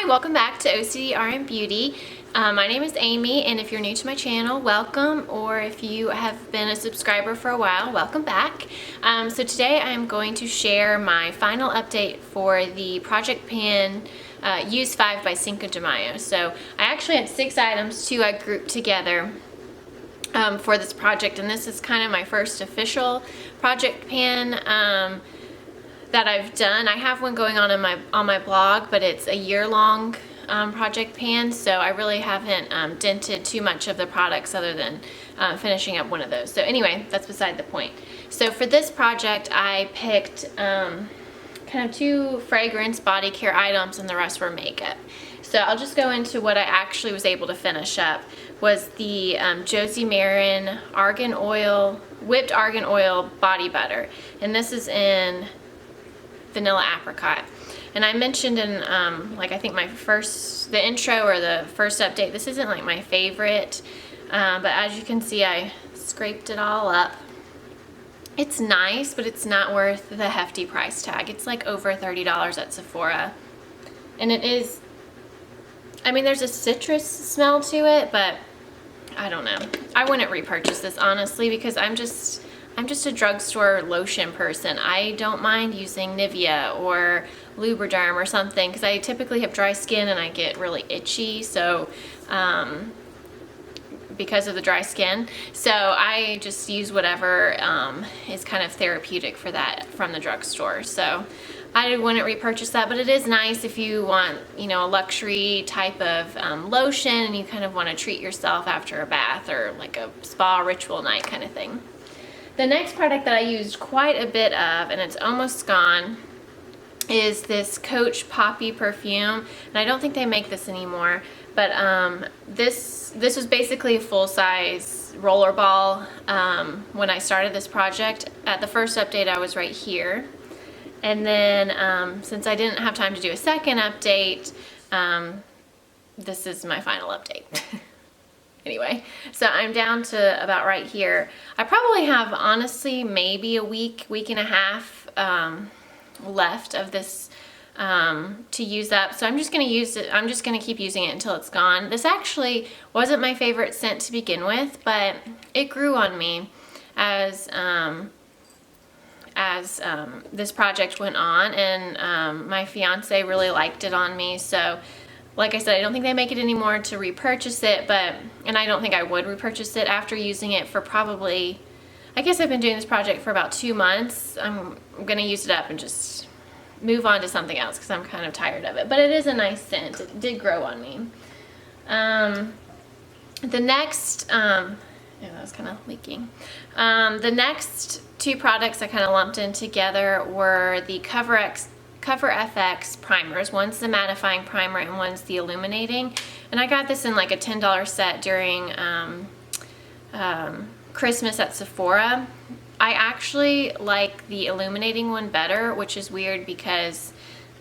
Hi, welcome back to OCDR and Beauty. My name is Amy, and if you're new to my channel, welcome, or if you have been a subscriber for a while, welcome back. So today I'm going to share my final update for the Project Pan Use 5 by Cinco de Mayo. So I actually had 6 items, 2 I grouped together for this project, and this is kind of my first official Project Pan that I've done. I have one going on my blog, but it's a year-long project pan, so I really haven't dented too much of the products other than finishing up one of those. So anyway, that's beside the point. So for this project, I picked kind of 2 fragrance body care items, and the rest were makeup. So I'll just go into what I actually was able to finish up. Was the Josie Maran whipped argan oil body butter, and this is in vanilla apricot. And I mentioned in like I think the intro or the first update, this isn't like my favorite, but as you can see, I scraped it all up. It's nice, but it's not worth the hefty price tag. It's like over $30 at Sephora, and it is, I mean, there's a citrus smell to it, but I don't know. I wouldn't repurchase this, honestly, because I'm just a drugstore lotion person. I don't mind using Nivea or Lubriderm or something, because I typically have dry skin and I get really itchy, so because of the dry skin. So I just use whatever is kind of therapeutic for that from the drugstore. So I wouldn't repurchase that, but it is nice if you want, you know, a luxury type of lotion and you kind of want to treat yourself after a bath or like a spa ritual night kind of thing. The next product that I used quite a bit of, and it's almost gone, is this Coach Poppy perfume. And I don't think they make this anymore, but this was basically a full-size roller ball when I started this project. At the first update, I was right here. And then since I didn't have time to do a second update, this is my final update. Anyway, so I'm down to about right here. I probably have, honestly, maybe a week and a half left of this to use up. So I'm just going to use it. I'm just going to keep using it until it's gone. This actually wasn't my favorite scent to begin with, but it grew on me as this project went on, and my fiance really liked it on me. So like I said, I don't think they make it anymore to repurchase it, and I don't think I would repurchase it after using it for probably, I guess I've been doing this project for about 2 months. I'm gonna use it up and just move on to something else because I'm kind of tired of it. But it is a nice scent. It did grow on me. The next, yeah, that was kind of leaking. The next 2 products I kind of lumped in together were the Cover FX primers. One's the Mattifying primer and one's the Illuminating. And I got this in like a $10 set during Christmas at Sephora. I actually like the Illuminating one better, which is weird because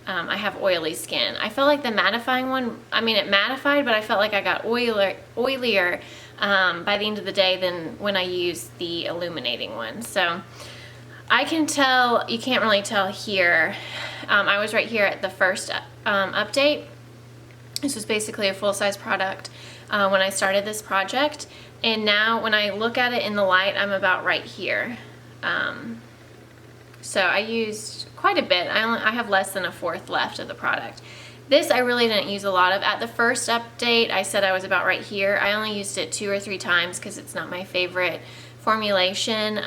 I have oily skin. I felt like the Mattifying one, I mean, it mattified, but I felt like I got oilier by the end of the day than when I used the Illuminating one. So I can tell, you can't really tell here. I was right here at the first update. This was basically a full-size product when I started this project. And now when I look at it in the light, I'm about right here. So I used quite a bit. I have less than a fourth left of the product. This I really didn't use a lot of. At the first update, I said I was about right here. I only used it 2 or 3 times because it's not my favorite formulation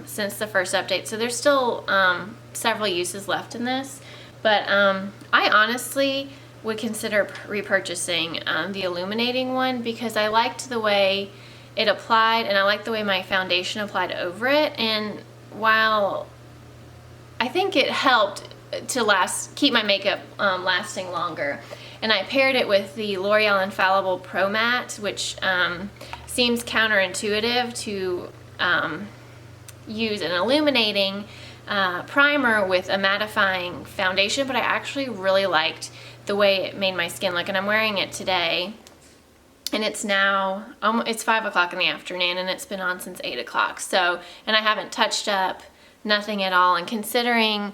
since the first update. So there's still several uses left in this. But I honestly would consider repurchasing the Illuminating one because I liked the way it applied, and I liked the way my foundation applied over it. And while I think it helped to keep my makeup lasting longer, and I paired it with the L'Oreal Infallible Pro Matte, which seems counterintuitive to use an illuminating primer with a mattifying foundation, but I actually really liked the way it made my skin look. And I'm wearing it today, and it's now it's 5 o'clock in the afternoon, and it's been on since 8 o'clock. So, and I haven't touched up, nothing at all. And considering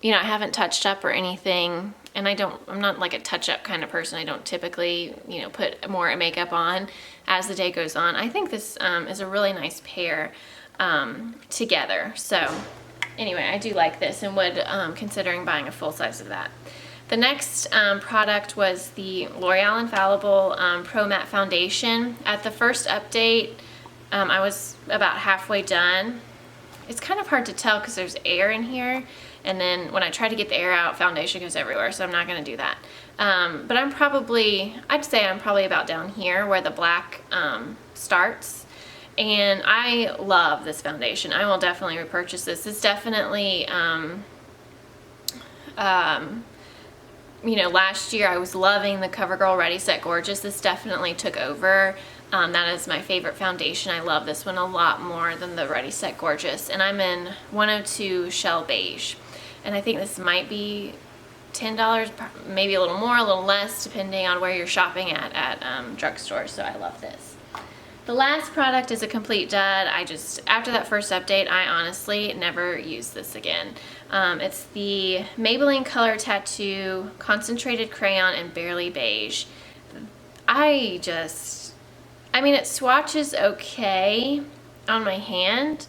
you know, I haven't touched up or anything and I'm not like a touch-up kind of person. I don't typically, you know, put more makeup on as the day goes on. I think this is a really nice pair together. So anyway, I do like this and would considering buying a full size of that. The next product was the L'Oreal Infallible Pro Matte Foundation. At the first update, I was about halfway done. It's kind of hard to tell because there's air in here, and then when I try to get the air out, foundation goes everywhere, so I'm not going to do that. But I'd say I'm probably about down here where the black starts. And I love this foundation. I will definitely repurchase this. It's definitely, you know, last year I was loving the CoverGirl Ready Set Gorgeous. This definitely took over. That is my favorite foundation. I love this one a lot more than the Ready Set Gorgeous. And I'm in 102 Shell Beige. And I think this might be $10, maybe a little more, a little less, depending on where you're shopping at drugstores. So I love this. The last product is a complete dud. After that first update, I honestly never used this again. It's the Maybelline Color Tattoo Concentrated Crayon in Barely Beige. I mean, it swatches okay on my hand.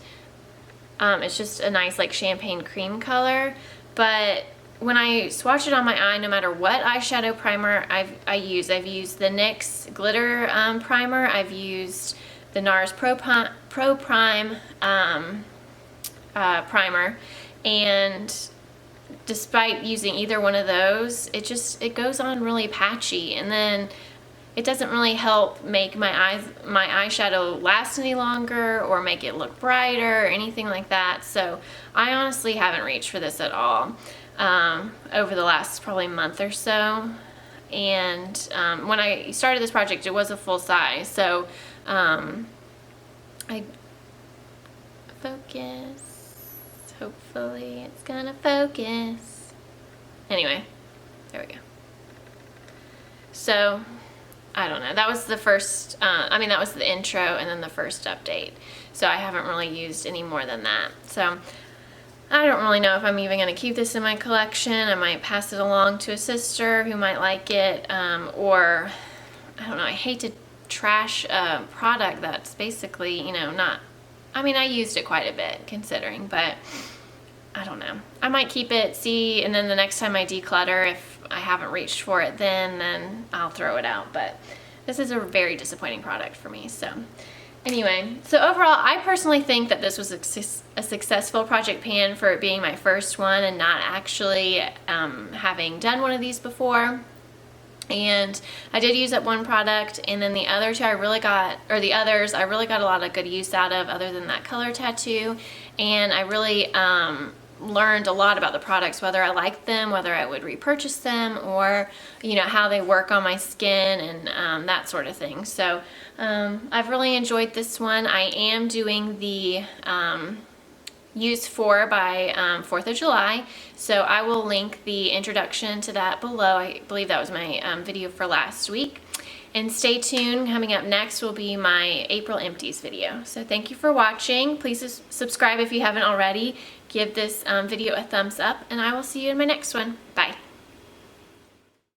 It's just a nice like champagne cream color, but when I swatch it on my eye, no matter what eyeshadow primer I've used the NYX glitter primer, I've used the NARS Pro Prime primer, and despite using either one of those, it goes on really patchy, and then it doesn't really help make my eyeshadow last any longer or make it look brighter or anything like that. So I honestly haven't reached for this at all over the last probably month or so. And when I started this project, it was a full size. So hopefully it's gonna focus. Anyway, there we go. So I don't know, that was the first, that was the intro and then the first update. So I haven't really used any more than that. So I don't really know if I'm even going to keep this in my collection. I might pass it along to a sister who might like it, or I don't know, I hate to trash a product that's basically, you know, I used it quite a bit considering, but I don't know. I might keep it, see, and then the next time I declutter, if I haven't reached for it then I'll throw it out. But this is a very disappointing product for me. So anyway, so overall, I personally think that this was a successful project pan for it being my first one and not actually having done one of these before. And I did use up one product, and then the other two I really got a lot of good use out of, other than that color tattoo. And I really learned a lot about the products, whether I liked them, whether I would repurchase them, or you know, how they work on my skin and that sort of thing. So I've really enjoyed this one. I am doing the Use 4 by 4th of July, so I will link the introduction to that below. I believe that was my video for last week. And stay tuned, coming up next will be my April empties video. So thank you for watching. Please subscribe if you haven't already. Give this video a thumbs up, and I will see you in my next one. Bye.